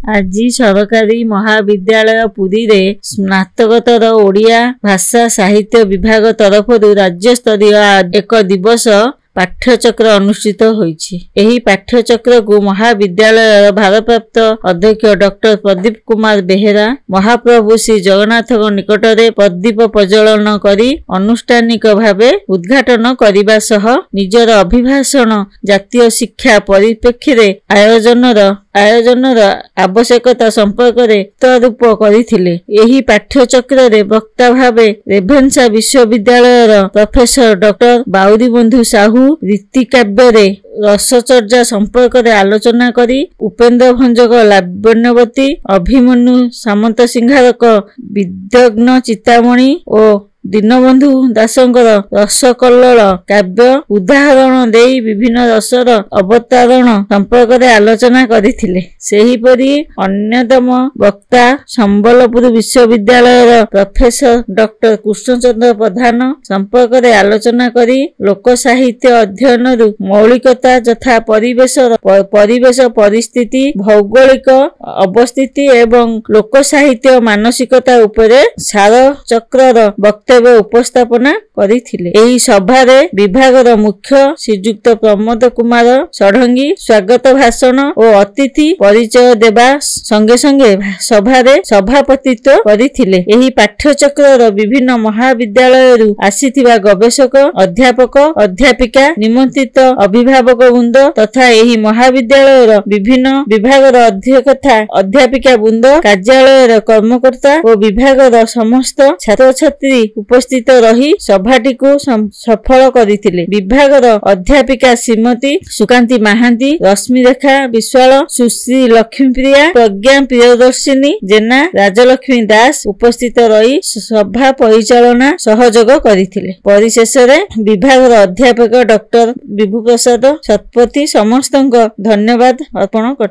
आज सरकारी महाविद्यालय पुरी रे स्नातकोत्तर ओडिया भाषा साहित्य विभाग तरफ राज्य स्तरीय एक दिवस पाठ्यचक्र अनुष्ठित होईछि। एही पाठ्यचक्र को महाविद्यालय भारप्राप्त अध्यक्ष डॉक्टर प्रदीप कुमार बेहेरा महाप्रभु श्री जगन्नाथ निकट में प्रदीप प्रज्वलन करी अनुष्ठानिक भावे उद्घाटन करने सह निजर अभिभाषण जातीय शिक्षा परिप्रेक्षी आयोजन आवश्यकता संपर्क में तरूप करथिले। एही पाठ्यचक्र रे वक्ता भावे रेभेन्सा विश्वविद्यालय प्रोफेसर डॉक्टर बाउरीबंधु साहू रीतिकाव्य रे रसचर्या संपर्क में आलोचना करी उपेन्द्र भंजक लावण्यवती अभिमन्यु सामंत सिंहारक विदग्न चितामणि और दीनबंधु दासंकर रसकल्लोल काव्य उदाहरण देई विभिन्न रसर अवतारण संपर्क में आलोचना करथिले। सेहीपरि अन्यतम वक्ता संबलपुर विश्वविद्यालय प्रोफेसर डॉक्टर कृष्णचंद्र प्रधान संपर्क में आलोचना करी लोक साहित्य अध्ययन मौलिकता तथा परिवेश परिस्थिति भौगोलिक अवस्थिति एवं लोक साहित्य मानसिकता उपरे सार चक्र वक्तव्य उपस्थापना करथिले। एही सभारे विभागर मुख्य श्रीयुक्त प्रमोद कुमार षडंगी स्वागत भाषण और अतिथि परिचय देवा संगे संगे सभारे सभापतित्व करथिले। एही पाठ्यचक्र विभिन्न महाविद्यालय आसीथिबा गवेषक अध्यापक अध्यापिका निमंत्रित अभिभावक वृंद तथा एही महाविद्यालय विभिन्न विभागर अध्यक्ष तथा अध्यापिका वृंद कार्यालय कर्मकर्ता और विभागर समस्त छात्र छात्री उपस्थित रही सभाटी को सफल करथिले। विभागर अध्यापिका श्रीमती सुकांती महांती रश्मिरेखा विश्वाल सुश्री लक्ष्मीप्रिया प्रज्ञा प्रियदर्शिनी जेना राजलक्ष्मी दास उपस्थित रही सभा परिचालना सहयोग करथिले। परिशेष विभागर अध्यापक डॉक्टर विभू प्रसाद शतपथी समस्त धन्यवाद अर्पण कर।